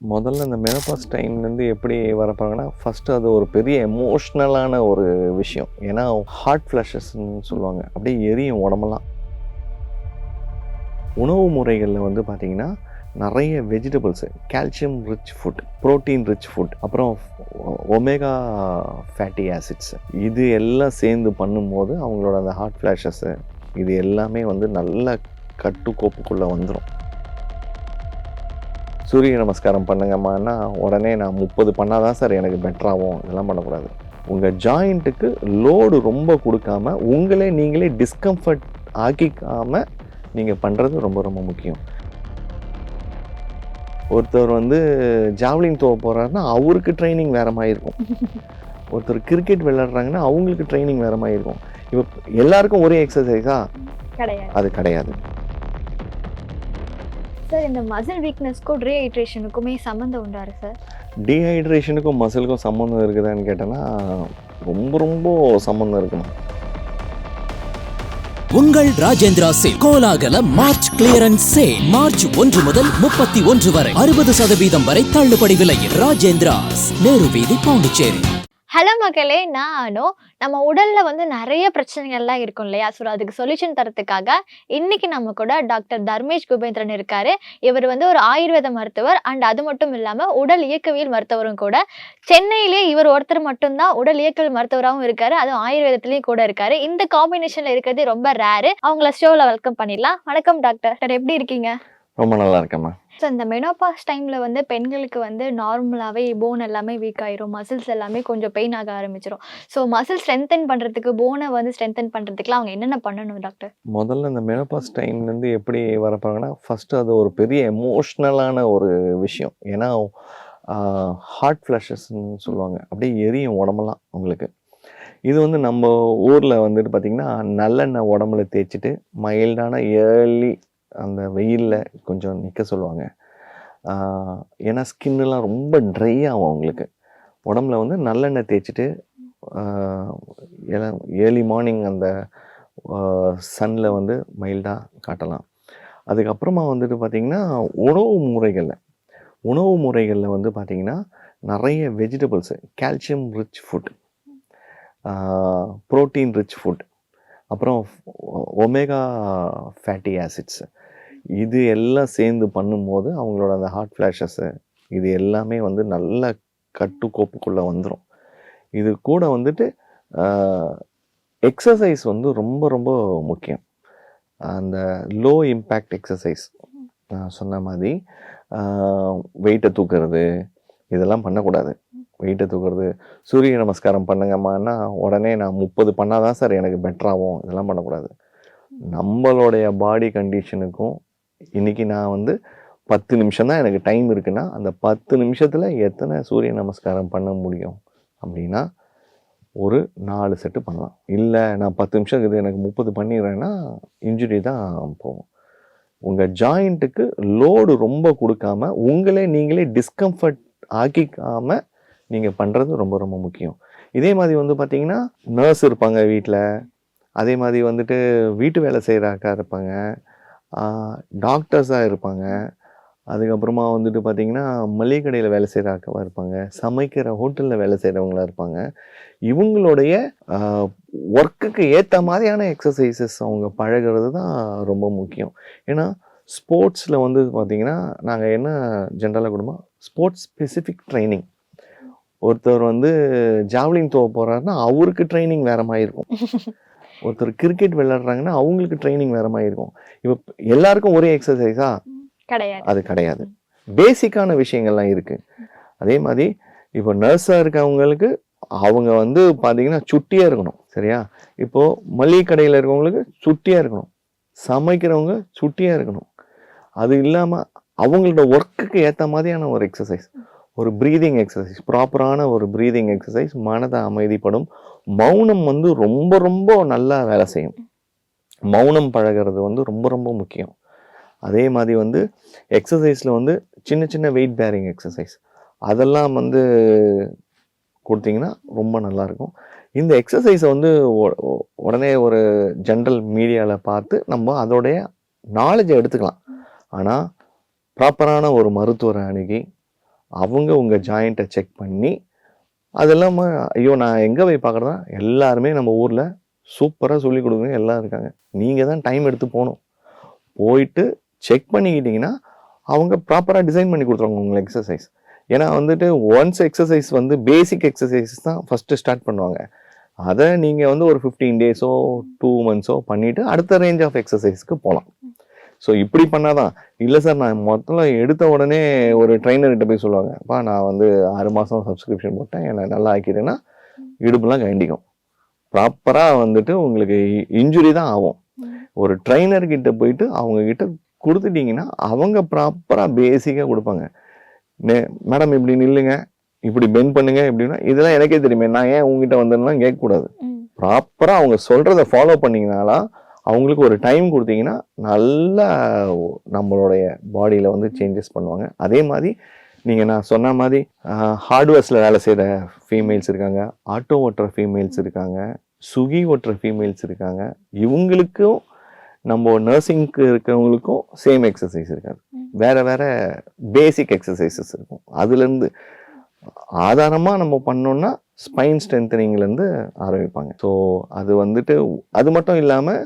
முதல்ல இந்த மெனோபாஸ் டைம்லேருந்து எப்படி வரப்பாங்கன்னா, ஃபஸ்ட்டு அது ஒரு பெரிய எமோஷ்னலான ஒரு விஷயம். ஏன்னா, ஹாட் ஃப்ளஷஸ்ன்னு சொல்லுவாங்க. அப்படியே எரியும் உடம்பெல்லாம். உணவு முறைகளில் வந்து பார்த்திங்கன்னா, நிறைய vegetables, calcium rich food, protein rich food, அப்புறம் ஒமேகா ஃபேட்டி ஆசிட்ஸ் இது எல்லாம் சேர்ந்து பண்ணும்போது அவங்களோட அந்த ஹாட் ஃப்ளாஷஸ்ஸு இது எல்லாமே வந்து நல்ல கட்டுக்கோப்புக்குள்ளே வந்துடும். சூரிய நமஸ்காரம் பண்ணுங்கம்மான்னா உடனே நான் 30 பண்ணால் தான் சார் எனக்கு பெட்டராகும். இதெல்லாம் பண்ணக்கூடாது. உங்கள் ஜாயிண்ட்டுக்கு லோடு ரொம்ப கொடுக்காம நீங்களே டிஸ்கம்ஃபர்ட் ஆக்கிக்காமல் நீங்கள் பண்ணுறது ரொம்ப ரொம்ப முக்கியம். ஒருத்தர் வந்து ஜாவ்லிங் தோவ போகிறாருன்னா அவருக்கு ட்ரைனிங் வேறு மாதிரி இருக்கும். ஒருத்தர் கிரிக்கெட் விளையாடுறாங்கன்னா அவங்களுக்கு ட்ரைனிங் வேறு மாதிரி இருக்கும். இப்போ எல்லாருக்கும் ஒரே எக்ஸசைஸா? கிடையாது. அது கிடையாது. சார், இந்த மசில் வீக்னஸ்க்கும் டீஹைட்ரேஷனுக்குமே சம்மந்தம் உண்டாரு சார்? டீஹைட்ரேஷனுக்கும் மசிலுக்கும் சம்மந்தம் இருக்குதான்னு கேட்டேன்னா ரொம்ப ரொம்ப சம்மந்தம் இருக்குமா. உங்கள் ராஜேந்திரா சேல் கோலாகல மார்ச் கிளியரன்ஸ் சேல் மார்ச் 1 முதல் 31 வரை 60% வரை தள்ளுபடி விலையில் ராஜேந்திராஸ், நேரு வீதி, பாண்டிச்சேரி. ஹலோ மக்களே, நானும் நம்ம உடல்ல வந்து நிறைய பிரச்சனைகள்லாம் இருக்கும் இல்லையா? ஸோ அதுக்கு சொல்யூஷன் தரத்துக்காக இன்னைக்கு நம்ம கூட டாக்டர் தர்மேஷ் குபேந்திரன் இருக்காரு. இவர் வந்து ஒரு ஆயுர்வேத மருத்துவர் அண்ட் அது மட்டும் இல்லாமல் உடல் இயக்கவியல் மருத்துவரும் கூட. சென்னையிலே இவர் ஒருத்தர் மட்டும்தான் உடல் இயக்கவியல் மருத்துவராகவும் இருக்காரு, அதுவும் ஆயுர்வேதத்திலையும் கூட இருக்காரு. இந்த காம்பினேஷன்ல இருக்கிறது ரொம்ப ரேரு. அவங்கள ஷோவில் வெல்கம் பண்ணிடலாம். வணக்கம் டாக்டர். சார், எப்படி இருக்கீங்க? ரொம்ப நல்லா இருக்கேம்மா. ஸோ இந்த மெனோபாஸ் டைமில் வந்து பெண்களுக்கு வந்து நார்மலாகவே போன் எல்லாமே வீக் ஆயிரும், மசில்ஸ் எல்லாமே கொஞ்சம் பெயின் ஆக ஆரம்பிச்சிடும். ஸோ மசில் ஸ்ட்ரென்தன் பண்ணுறதுக்கு, போனை வந்து ஸ்ட்ரென்தன் பண்ணுறதுக்குலாம் அவங்க என்னென்ன பண்ணணும் டாக்டர்? முதல்ல இந்த மெனோபாஸ் டைம்லேருந்து எப்படி வரப்பாங்கன்னா, ஃபஸ்ட்டு அது ஒரு பெரிய எமோஷ்னலான ஒரு விஷயம். ஏன்னா ஹாட் ஃப்ளஷஸ்ன்னு சொல்லுவாங்க. அப்படியே எரியும் உடம்பெல்லாம் அவங்களுக்கு. இது வந்து நம்ம ஊரில் வந்துட்டு பார்த்திங்கன்னா, நல்லெண்ணெய் உடம்புல தேய்ச்சிட்டு மைல்டான ஏர்லி அந்த வெயிலில் கொஞ்சம் நிற்க சொல்லுவாங்க. ஏன்னா ஸ்கின்னெலாம் ரொம்ப ட்ரை ஆகும் அவங்களுக்கு. உடம்புல வந்து நல்லெண்ணெய் தேய்ச்சிட்டு ஏர்லி மார்னிங் அந்த சன்னில் வந்து மைல்டாக காட்டலாம். அதுக்கப்புறமா வந்துட்டு பார்த்திங்கன்னா, உணவு முறைகளில் வந்து பார்த்திங்கன்னா நிறைய vegetables, calcium rich food, protein rich food, அப்புறம் ஒமேகா ஃபேட்டி ஆசிட்ஸ் இது எல்லாம் சேர்ந்து பண்ணும்போது அவங்களோட அந்த ஹாட் ஃப்ளாஷஸ்ஸு இது எல்லாமே வந்து நல்ல கட்டுக்கோப்புக்குள்ளே வந்துடும். இது கூட வந்துட்டு எக்ஸசைஸ் வந்து ரொம்ப ரொம்ப முக்கியம். அந்த லோ இம்பேக்ட் எக்ஸசைஸ் நான் சொன்ன மாதிரி வெயிட்டை தூக்குறது இதெல்லாம் பண்ணக்கூடாது. வெயிட்டை தூக்குறது, சூரிய நமஸ்காரம் பண்ணுங்கம்மான்னா உடனே நான் 30 பண்ணால் தான் சார் எனக்கு பெட்டராகும். இதெல்லாம் பண்ணக்கூடாது. நம்மளுடைய பாடி கண்டிஷனுக்கும் இன்றைக்கி நான் வந்து 10 நிமிஷம் தான் எனக்கு டைம் இருக்குன்னா, அந்த 10 நிமிஷத்தில் எத்தனை சூரிய நமஸ்காரம் பண்ண முடியும் அப்படின்னா ஒரு 4 செட்டு பண்ணலாம். இல்லை நான் 10 நிமிஷம் இருக்குது எனக்கு 30 பண்ணிடுறேன்னா இன்ஜுரி தான் போகும். உங்கள் ஜாயிண்ட்டுக்கு லோடு ரொம்ப கொடுக்காம நீங்களே டிஸ்கம்ஃபர்ட் ஆக்கிக்காமல் நீங்கள் பண்ணுறது ரொம்ப ரொம்ப முக்கியம். இதே மாதிரி வந்து பார்த்திங்கன்னா, நர்ஸ் இருப்பாங்க வீட்டில், அதே மாதிரி வந்துட்டு வீட்டு வேலை செய்கிற அக்கா இருப்பாங்க, டாக்டர்ஸாக இருப்பாங்க, அதுக்கப்புறமா வந்துட்டு பார்த்திங்கன்னா மளிகை கடையில் வேலை செய்கிற அக்காவாக இருப்பாங்க, சமைக்கிற ஹோட்டலில் வேலை செய்கிறவங்களா இருப்பாங்க. இவங்களுடைய ஒர்க்குக்கு ஏற்ற மாதிரியான எக்ஸசைசஸ் அவங்க பழகிறது தான் ரொம்ப முக்கியம். ஏன்னா ஸ்போர்ட்ஸில் வந்து பார்த்திங்கன்னா நாங்கள் என்ன ஜென்ரலாக கொடுமா ஸ்போர்ட்ஸ் ஸ்பெசிஃபிக் ட்ரைனிங். ஒருத்தர் வந்து ஜாவ்லிங் தோவ போகிறாருன்னா அவருக்கு ட்ரைனிங் வேறு மாதிரி இருக்கும். ஒருத்தர் கிரிக்கெட் விளையாடுறாங்கன்னா அவங்களுக்கு ட்ரைனிங் வேறு மாதிரி இருக்கும். இப்போ எல்லாருக்கும் ஒரே எக்ஸசைஸா? கிடையாது. அது கிடையாது. பேசிக்கான விஷயங்கள்லாம் இருக்குது. அதே மாதிரி இப்போ நர்ஸாக இருக்கவங்களுக்கு அவங்க வந்து பார்த்திங்கன்னா சுட்டியாக இருக்கணும், சரியா? இப்போது மளிகை கடையில் இருக்கவங்களுக்கு சுட்டியாக இருக்கணும், சமைக்கிறவங்க சுட்டியாக இருக்கணும். அது இல்லாமல் அவங்களோட ஒர்க்குக்கு ஏற்ற மாதிரியான ஒரு எக்ஸசைஸ், ஒரு ப்ரீதிங் எக்ஸசைஸ், ப்ராப்பரான ஒரு ப்ரீதிங் எக்ஸசைஸ் மனதை அமைதிப்படும். மௌனம் வந்து ரொம்ப ரொம்ப நல்லா வேலை செய்யும். மௌனம் பழகிறது வந்து ரொம்ப ரொம்ப முக்கியம். அதே மாதிரி வந்து எக்ஸசைஸில் வந்து சின்ன சின்ன வெயிட் பேரிங் எக்ஸசைஸ் அதெல்லாம் வந்து கொடுத்தீங்கன்னா ரொம்ப நல்லாயிருக்கும். இந்த எக்ஸசைஸை வந்து உடனே ஒரு ஜென்ரல் மீடியாவில் பார்த்து நம்ம அதோடைய நாலேஜை எடுத்துக்கலாம். ஆனால் ப்ராப்பரான ஒரு மருத்துவரை அணுகி அவங்க உங்கள் ஜாயிண்ட்டை செக் பண்ணி அது இல்லாமல் ஐயோ நான் எங்கே போய் பார்க்குறதா எல்லாருமே நம்ம ஊரில் சூப்பராக சொல்லி கொடுக்குறவங்க எல்லாம் இருக்காங்க. நீங்கள் தான் டைம் எடுத்து போகணும். போயிட்டு செக் பண்ணிக்கிட்டிங்கன்னா அவங்க ப்ராப்பராக டிசைன் பண்ணி கொடுத்துருவாங்க உங்களுக்கு எக்ஸசைஸ். ஏன்னா வந்துட்டு ஒன்ஸ் எக்ஸசைஸ் வந்து பேசிக் எக்ஸசைஸ் தான் ஃபஸ்ட்டு ஸ்டார்ட் பண்ணுவாங்க. அதை நீங்கள் வந்து ஒரு 15 டேஸோ 2 மந்த்ஸோ பண்ணிவிட்டு அடுத்த ரேஞ்ச் ஆஃப் எக்ஸசைஸ்க்கு போகலாம். ஸோ இப்படி பண்ணாதான். இல்லை சார் நான் மொத்தம் எடுத்த உடனே ஒரு ட்ரைனர்கிட்ட போய் சொல்லுவாங்க, அப்பா நான் வந்து 6 மாதம் சப்ஸ்கிரிப்ஷன் போட்டேன், என்னை நல்லா ஆக்கிட்டேன்னா இடுப்புலாம் கண்டிக்கும். ப்ராப்பராக வந்துட்டு உங்களுக்கு இன்ஜுரி தான் ஆகும். ஒரு ட்ரைனர்கிட்ட போயிட்டு அவங்க கிட்ட கொடுத்துட்டீங்கன்னா அவங்க ப்ராப்பராக பேசிக்காக கொடுப்பாங்க. மேடம் இப்படி நில்லுங்க, இப்படி பெண்ட் பண்ணுங்க, எப்படின்னா இதெல்லாம் எனக்கே தெரியுமே, நான் ஏன் உங்ககிட்ட வந்தேன்னா கேட்கக்கூடாது. ப்ராப்பராக அவங்க சொல்கிறத ஃபாலோ பண்ணிங்கனாலாம் அவங்களுக்கு ஒரு டைம் கொடுத்தீங்கன்னா நல்லா நம்மளுடைய பாடியில் வந்து சேஞ்சஸ் பண்ணுவாங்க. அதே மாதிரி நீங்கள் நான் சொன்ன மாதிரி ஹார்ட்வேர்ஸில் வேலை செய்கிற ஃபீமேல்ஸ் இருக்காங்க, ஆட்டோ ஓட்டுற ஃபீமேல்ஸ் இருக்காங்க, சுகி ஓட்டுற ஃபீமேல்ஸ் இருக்காங்க. இவங்களுக்கும் நம்ம நர்சிங்க்கு இருக்கிறவங்களுக்கும் சேம் எக்ஸசைஸ் இருக்காது. வேறு வேறு பேசிக் எக்ஸசைசஸ் இருக்கும். அதுலேருந்து ஆதாரமாக நம்ம பண்ணோன்னா ஸ்பைன் ஸ்ட்ரென்தனிங்லேருந்து ஆரம்பிப்பாங்க. ஸோ அது வந்துட்டு அது மட்டும் இல்லாமல்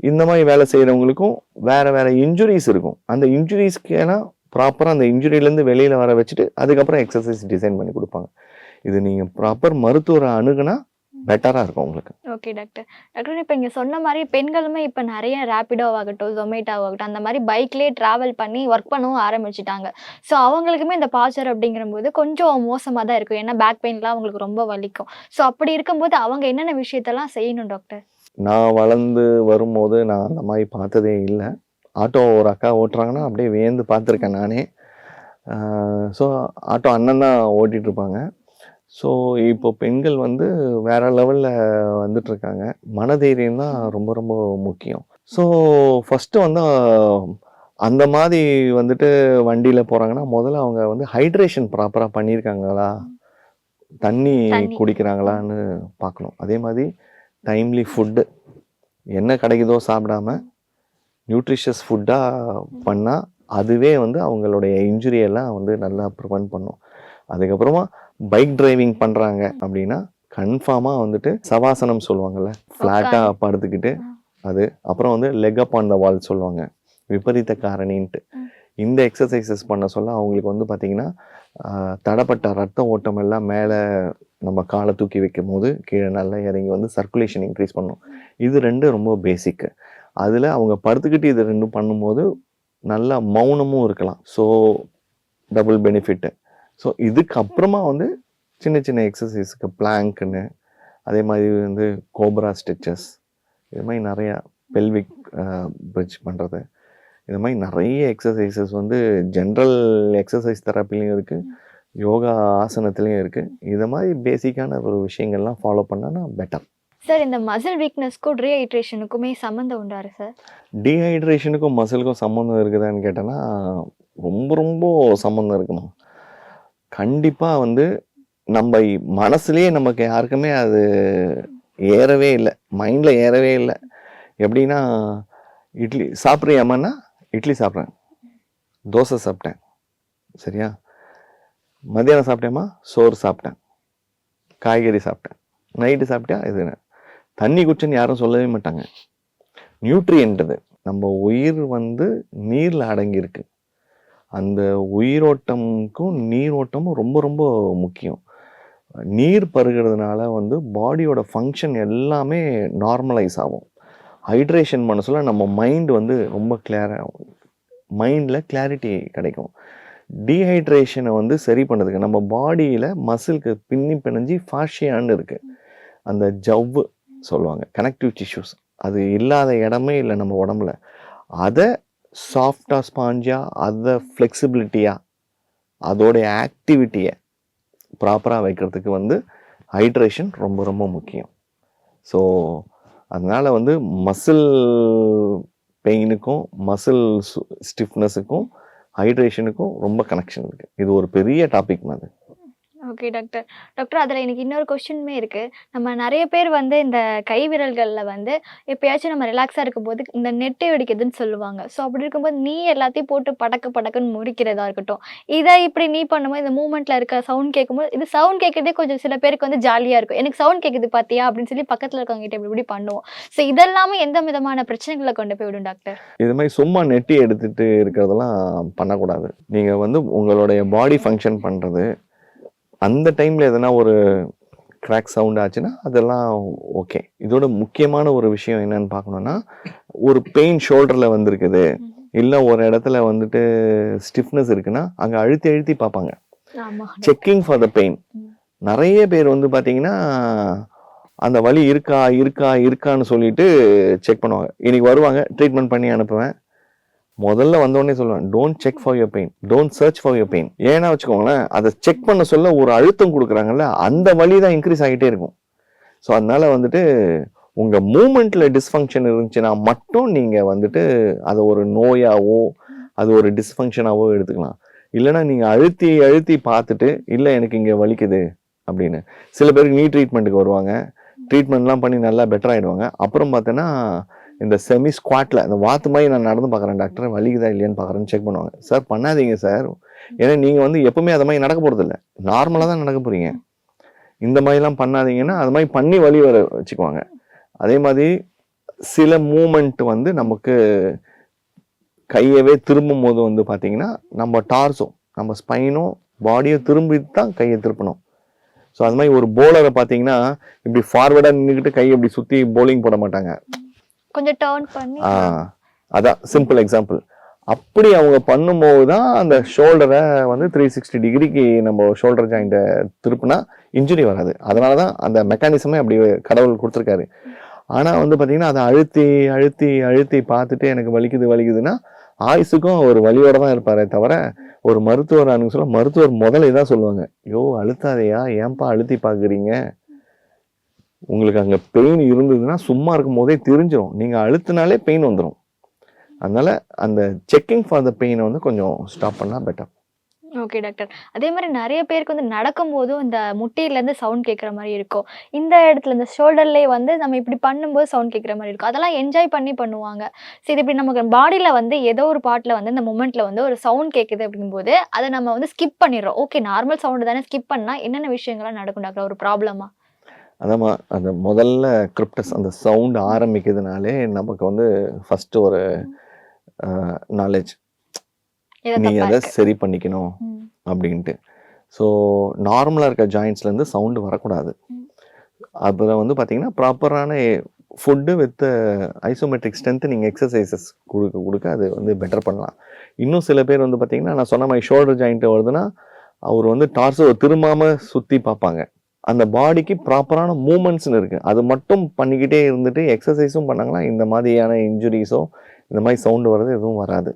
இந்த மாதிரி வேலை செய்கிறவங்களுக்கும் வேறு வேறு இன்ஜுரிஸ் இருக்கும். அந்த இன்ஜுரிஸ்க்கெல்லாம் ப்ராப்பராக அந்த இன்ஜுரியிலேருந்து வெளியில் வர வச்சுட்டு அதுக்கப்புறம் எக்ஸசைஸ் டிசைன் பண்ணி கொடுப்பாங்க. இது நீங்கள் ப்ராப்பர் மருத்துவரை அணுகுனா பெட்டராக இருக்கும் உங்களுக்கு. Okay doctor. டாக்டர் இப்போ இங்கே சொன்ன மாதிரி பெண்களுமே இப்போ நிறைய ரேப்பிடோ ஆகட்டும், ஜொமேட்டோ ஆகட்டும், அந்த மாதிரி பைக்லேயே ட்ராவல் பண்ணி ஒர்க் பண்ணவும் ஆரம்பிச்சிட்டாங்க. ஸோ அவங்களுக்குமே இந்த பாஸ்டர் அப்படிங்கிறபோது கொஞ்சம் மோசமாக தான் இருக்கும். ஏன்னா பேக் பெயின்லாம் அவங்களுக்கு ரொம்ப வலிக்கும். ஸோ அப்படி இருக்கும்போது அவங்க என்னென்ன விஷயத்தெல்லாம் செய்யணும் டாக்டர்? நான் வளர்ந்து வரும்போது நான் அந்த மாதிரி பார்த்ததே இல்லை. ஆட்டோ ஒரு அக்கா ஓட்டுறாங்கன்னா அப்படியே வியந்து பார்த்துருக்கேன் நானே. ஸோ ஆட்டோ அண்ணன் தான் ஓட்டிகிட்ருப்பாங்க. ஸோ இப்போ பெண்கள் வந்து வேறு லெவலில் வந்துட்டுருக்காங்க. மனதைரியம் தான் ரொம்ப ரொம்ப முக்கியம். ஸோ ஃபஸ்ட்டு வந்து அந்த மாதிரி வந்துட்டு வண்டியில் போகிறாங்கன்னா முதல்ல அவங்க வந்து ஹைட்ரேஷன் ப்ராப்பராக பண்ணியிருக்காங்களா, தண்ணி குடிக்கிறாங்களான்னு பார்க்கணும். அதே மாதிரி டைம்லி ஃபுட்டு என்ன கிடைக்குதோ சாப்பிடாம நியூட்ரிஷியஸ் ஃபுட்டாக பண்ணால் அதுவே வந்து அவங்களுடைய இன்ஜுரியெல்லாம் வந்து நல்லா ப்ரிவென்ட் பண்ணும். அதுக்கப்புறமா பைக் டிரைவிங் பண்ணுறாங்க அப்படின்னா கன்ஃபார்மாக வந்துட்டு சவாசனம் சொல்லுவாங்கள்ல, ஃப்ளாட்டாக படுத்துக்கிட்டு அது, அப்புறம் வந்து லெக் அப் ஆன் த வால் சொல்லுவாங்க, விபரீத காரணின்ட்டு. இந்த எக்ஸசைசஸ் பண்ண சொல்ல அவங்களுக்கு வந்து பார்த்திங்கன்னா தடப்பட்ட ரத்த ஓட்டம் எல்லாம் மேலே நம்ம காலை தூக்கி வைக்கும் போது கீழே நல்லா இறங்கி வந்து சர்க்குலேஷன் இன்க்ரீஸ் பண்ணும். இது ரெண்டு ரொம்ப பேசிக்கு. அதில் அவங்க படுத்துக்கிட்டு இது ரெண்டும் பண்ணும்போது நல்லா மௌனமும் இருக்கலாம். So double benefit. ஸோ இதுக்கப்புறமா வந்து சின்ன சின்ன எக்ஸசைஸுக்கு பிளாங்க்குன்னு, அதே மாதிரி வந்து கோப்ரா ஸ்ட்ரெச்சஸ், இது மாதிரி நிறையா பெல்விக் பிரிட்ஜ் பண்ணுறது, இது மாதிரி நிறைய எக்ஸசைசஸ் வந்து ஜென்ரல் எக்ஸசைஸ் தெரப்பிலையும் இருக்குது, யோகா ஆசனத்துலேயும் இருக்குது. இது மாதிரி பேசிக்கான ஒரு விஷயங்கள்லாம் ஃபாலோ பண்ணான்னா பெட்டர். சார் இந்த மசில் வீக்னஸ்க்கும் டீஹைட்ரேஷனுக்குமே சம்மந்தம் உண்டாரு சார்? டீஹைட்ரேஷனுக்கும் மசிலுக்கும் சம்மந்தம் இருக்குதான்னு கேட்டேன்னா ரொம்ப ரொம்ப சம்மந்தம் இருக்குமா. கண்டிப்பாக வந்து நம்ம மனசுலேயே நமக்கு யாருக்குமே அது ஏறவே இல்லை, மைண்டில் ஏறவே இல்லை. எப்படின்னா இட்லி சாப்பிட்றியாமான்னா இட்லி சாப்பிட்றேன், தோசை சாப்பிட்டேன், சரியா, மத்தியானம் சாப்பிட்டேம்மா சோறு சாப்பிட்டேன், காய்கறி சாப்பிட்டேன், நைட்டு சாப்பிட்டா இது தண்ணி குடிச்சுன்னு யாரும் சொல்லவே மாட்டாங்க. நியூட்ரியன்றது நம்ம உயிர் வந்து நீரில் அடங்கியிருக்கு. அந்த உயிரோட்டமுக்கும் நீரோட்டமும் ரொம்ப ரொம்ப முக்கியம். நீர் பருகிறதுனால வந்து பாடியோட ஃபங்க்ஷன் எல்லாமே நார்மலைஸ் ஆகும். ஹைட்ரேஷன் பண்ண சொல்ல நம்ம மைண்ட் வந்து ரொம்ப மைண்டில் கிளாரிட்டி கிடைக்கும். டீஹைட்ரேஷனை வந்து சரி பண்ணதுக்கு நம்ம பாடியில் மசிலுக்கு பிணைஞ்சு ஃபாஷியான்னு இருக்குது, அந்த ஜவ்வு சொல்லுவாங்க, கனெக்டிவ் டிஷ்யூஸ், அது இல்லாத இடமே இல்லை நம்ம உடம்புல. அதை சாஃப்டாக ஸ்பாஞ்சாக, அதை ஃப்ளெக்சிபிலிட்டியாக, அதோடைய ஆக்டிவிட்டியை ப்ராப்பராக வைக்கிறதுக்கு வந்து ஹைட்ரேஷன் ரொம்ப ரொம்ப முக்கியம். ஸோ அதனால் வந்து மசில் பெயினுக்கும் மசில் ஸ்டிஃப்னஸுக்கும் ஹைட்ரேஷனுக்கும் ரொம்ப கனெக்ஷன் இருக்குது. இது ஒரு பெரிய டாபிக் மாதிரி. Okay okay doctor. டாக்டர் அதில் எனக்கு இன்னொரு கொஸ்டினுமே இருக்குது. நம்ம நிறைய பேர் வந்து இந்த கை விரல்களில் வந்து எப்பயாச்சும் நம்ம ரிலாக்ஸாக இருக்கும்போது இந்த நெட்டை வெடிக்குதுன்னு சொல்லுவாங்க. ஸோ அப்படி இருக்கும்போது நீ எல்லாத்தையும் போட்டு படக்குன்னு முறிக்கிறதா இருக்கட்டும், இதை இப்படி நீ பண்ணும்போது இந்த மூமெண்ட்டில் இருக்க சவுண்ட் கேட்கும்போது இது சவுண்ட் கேட்குறதே கொஞ்சம் சில பேருக்கு வந்து ஜாலியாக இருக்கும். எனக்கு சவுண்ட் கேட்குது பார்த்தியா அப்படின்னு சொல்லி பக்கத்தில் இருக்கவங்ககிட்ட இப்படி பண்ணுவோம். ஸோ இதெல்லாமே எந்த விதமான பிரச்சனைகளை கொண்டு போய் விடும் டாக்டர்? இது மாதிரி சும்மா நெட்டி எடுத்துட்டு இருக்கிறதெல்லாம் பண்ணக்கூடாது. நீங்கள் வந்து உங்களுடைய பாடி ஃபங்க்ஷன் பண்ணுறது அந்த டைமில் எதனா ஒரு கிராக் சவுண்ட் ஆச்சுன்னா அதெல்லாம் ஓகே. இதோட முக்கியமான ஒரு விஷயம் என்னன்னு பார்க்கணுன்னா, ஒரு பெயின் ஷோல்டரில் வந்திருக்குது, இல்லை ஒரு இடத்துல வந்துட்டு ஸ்டிஃப்னஸ் இருக்குன்னா அங்கே அழுத்தி பார்ப்பாங்க. Checking for the pain. நிறைய பேர் வந்து பார்த்தீங்கன்னா அந்த வலி இருக்கான்னு சொல்லிட்டு செக் பண்ணுவாங்க. இன்னைக்கு வருவாங்க, ட்ரீட்மெண்ட் பண்ணி அனுப்புவேன். முதல்ல வந்தோடனே சொல்லுவேன், don't check for your pain, don't search for your pain. ஏன்னா வச்சுக்கோங்களேன், அதை செக் பண்ண சொல்ல ஒரு அழுத்தம் கொடுக்குறாங்கல்ல, அந்த வலி தான் இன்க்ரீஸ் ஆகிட்டே இருக்கும். ஸோ அதனால வந்துட்டு உங்கள் மூமெண்ட்டில் டிஸ்ஃபங்க்ஷன் இருந்துச்சுன்னா மட்டும் நீங்கள் வந்துட்டு அதை ஒரு நோயாவோ அது ஒரு டிஸ்ஃபங்க்ஷனாவோ எடுத்துக்கலாம். இல்லைன்னா நீங்கள் அழுத்தி பார்த்துட்டு இல்லை எனக்கு இங்கே வலிக்குது அப்படின்னு. சில பேருக்கு நீ ட்ரீட்மெண்ட்டுக்கு வருவாங்க, ட்ரீட்மெண்ட்லாம் பண்ணி நல்லா பெட்டர் ஆகிடுவாங்க. அப்புறம் பார்த்தோன்னா இந்த செமி ஸ்குவாட்டில் இந்த வாத்து மாதிரி நான் நடந்து பார்க்குறேன் டாக்டர், வலிக்குதா இல்லையான்னு பார்க்குறேன்னு செக் பண்ணுவாங்க. சார் பண்ணாதீங்க சார், ஏன்னா நீங்கள் வந்து எப்பவுமே அது மாதிரி நடக்க போகிறது இல்லை, நார்மலாக தான் நடக்க போகிறீங்க. இந்த மாதிரிலாம் பண்ணாதீங்கன்னா அது மாதிரி பண்ணி வலி வர வச்சுக்குவாங்க. அதே மாதிரி சில மூமெண்ட் வந்து நமக்கு கையவே திரும்பும் போது வந்து பார்த்தீங்கன்னா நம்ம டார்ஸோ நம்ம ஸ்பைனோ பாடியோ திரும்பி தான் கையை திருப்பணும். ஸோ அது மாதிரி ஒரு போலரை பார்த்தீங்கன்னா இப்படி ஃபார்வர்டாக நின்றுக்கிட்டு கையை இப்படி சுற்றி போலிங் போட மாட்டாங்க, கொஞ்சம் டர்ன் பண்ணி. அதான் சிம்பிள் எக்ஸாம்பிள். அப்படி அவங்க பண்ணும்போது தான் அந்த ஷோல்டரை வந்து 360 டிகிரிக்கு நம்ம ஷோல்டர் ஜாயிண்ட்டை திருப்பினா இன்ஜுரி வராது. அதனால தான் அந்த மெக்கானிசமே அப்படி கடவுள் கொடுத்துருக்காரு. ஆனால் வந்து பார்த்தீங்கன்னா அதை அழுத்தி பார்த்துட்டு எனக்கு வலிக்குதுன்னா ஆயுசுக்கும் ஒரு வலியோட தான் இருப்பாரே தவிர, ஒரு மருத்துவர் அனுக்கு சொல்ல மருத்துவர் முதல்ல இதான் சொல்லுவாங்க, யோ அழுத்தாதையா, ஏன்பா அழுத்தி பார்க்குறீங்க, உங்களுக்கு அங்கே பெயின் இருந்ததுன்னா சும்மா இருக்கும் போதே தெரிஞ்சிடும், நீங்கள் அழுத்தினாலே பெயின் வந்துடும். அதனால அந்த செக்கிங் ஃபார் த பெயினை வந்து கொஞ்சம் ஸ்டாப் பண்ணால் பெட்டர். Okay doctor. அதே மாதிரி நிறைய பேருக்கு வந்து நடக்கும்போதும் இந்த முட்டியிலேருந்து சவுண்ட் கேட்குற மாதிரி இருக்கும், இந்த இடத்துல இந்த ஷோல்டர்லேயே வந்து நம்ம இப்படி பண்ணும்போது சவுண்ட் கேட்குற மாதிரி இருக்கும். அதெல்லாம் என்ஜாய் பண்ணி பண்ணுவாங்க. சரி, இப்படி நமக்கு பாடியில் வந்து ஏதோ ஒரு பார்ட்டில் வந்து இந்த மூமெண்ட்டில் வந்து ஒரு சவுண்ட் கேட்குது அப்படிங்கும்போது அதை நம்ம வந்து ஸ்கிப் பண்ணிடுறோம். ஓகே நார்மல் சவுண்டு தானே, ஸ்கிப் பண்ணால் என்னென்ன விஷயங்கள்லாம் நடக்கும் டாக்டர்? ஒரு ப்ராப்ளமா? அதாம்மா, அந்த முதல்ல கிரிப்டஸ் அந்த சவுண்ட் ஆரம்பிக்கிறதுனாலே நமக்கு வந்து ஃபஸ்ட்டு ஒரு நாலேஜ், நீ அதை சரி பண்ணிக்கணும் அப்படின்ட்டு. ஸோ நார்மலாக இருக்க ஜாயின்ட்ஸ்லேருந்து சவுண்டு வரக்கூடாது. அதில் வந்து பார்த்தீங்கன்னா ப்ராப்பரான ஃபுட்டு வித் ஐசோமெட்ரிக் ஸ்ட்ரென்த்து நீங்கள் எக்ஸசைசஸ் கொடுக்க அது வந்து பெட்டர் பண்ணலாம். இன்னும் சில பேர் வந்து பார்த்தீங்கன்னா நான் சொன்ன மாதிரி ஷோல்டர் ஜாயிண்ட்டு வருதுன்னா அவர் வந்து டார்ஸோ திரும்பாமல் சுற்றி பார்ப்பாங்க. அந்த பாடிக்கு ப்ராப்பரான மூமெண்ட்ஸ்னு இருக்குது, அது மட்டும் பண்ணிக்கிட்டே இருந்துட்டு எக்ஸசைஸும் பண்ணாங்கன்னா இந்த மாதிரியான இன்ஜுரிஸோ இந்த மாதிரி சவுண்டு வர்றது எதுவும் வராது.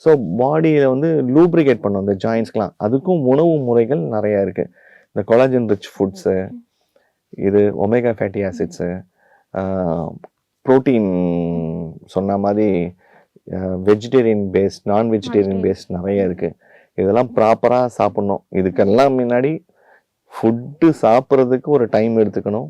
ஸோ பாடியில் வந்து லூப்ரிகேட் பண்ணும் இந்த ஜாயின்ஸ்க்கெலாம். அதுக்கும் உணவு முறைகள் நிறையா இருக்குது. இந்த கொலாஜன் ரிச் ஃபுட்ஸு, இது ஒமேகா ஃபேட்டி ஆசிட்ஸு, ப்ரோட்டீன் சொன்ன மாதிரி வெஜிடேரியன் பேஸ்ட், நான் வெஜிடேரியன் பேஸ்ட் நிறைய இருக்குது. இதெல்லாம் ப்ராப்பராக சாப்பிட்ணும். இதுக்கெல்லாம் முன்னாடி ஃபுட்டு சாப்பிட்றதுக்கு ஒரு டைம் எடுத்துக்கணும்,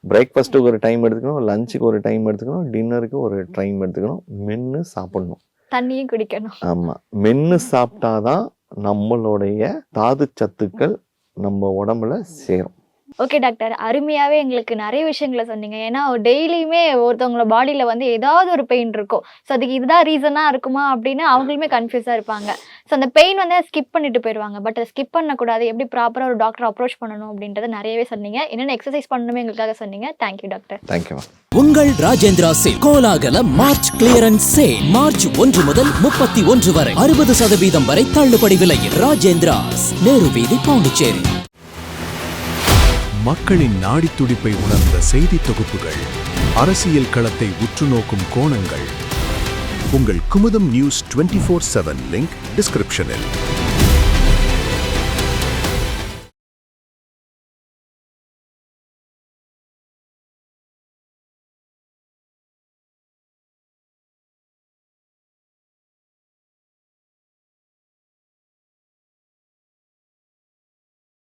பிரேக்ஃபாஸ்ட்டுக்கு ஒரு டைம் எடுத்துக்கணும், லஞ்சுக்கு ஒரு டைம் எடுத்துக்கணும், டின்னருக்கு ஒரு டைம் எடுத்துக்கணும், மென்று சாப்பிடணும், தண்ணியும் குடிக்கணும். ஆமாம், மென்று சாப்பிட்டாதான் நம்மளுடைய தாது சத்துக்கள் நம்ம உடம்புல சேரும். ஓகே டாக்டர், அருமையாகவே எங்களுக்கு நிறைய விஷயங்களை சொன்னீங்க. ஏன்னா டெய்லியுமே ஒருத்தவங்களோட பாடியில் வந்து ஏதாவது ஒரு பெயின் இருக்கும். ஸோ அதுக்கு இதுதான் ரீசனாக இருக்குமா அப்படின்னு அவங்களுமே கன்ஃபியூஸாக இருப்பாங்க. ஸோ அந்த பெயின் வந்து ஸ்கிப் பண்ணிட்டு போயிடுவாங்க. பட் அதை ஸ்கிப் பண்ணக்கூடாது, எப்படி ப்ராப்பராக ஒரு டாக்டர் அப்ரோச் பண்ணணும் அப்படின்றத நிறையவே சொன்னீங்க. என்னென்ன எக்ஸசைஸ் பண்ணணுமே எங்களுக்காக சொன்னீங்க. Thank you doctor. தேங்க்யூ. உங்கள் ராஜேந்திரா சேல் கோலாகல மார்ச் கிளியரன்ஸ் சேல் மார்ச் 1 முதல் 31 வரை 60% வரை தள்ளுபடி விலையில். ராஜேந்திராஸ், நேரு வீதி, பாண்டிச்சேரி. மக்களின் நாடி துடிப்பை உணர்ந்த செய்தி தொகுப்புகள், அரசியல் களத்தை உற்றுநோக்கும் கோணங்கள். உங்கள் குமுதம் நியூஸ் 24/7 லிங்க் டிஸ்கிரிப்ஷனில்.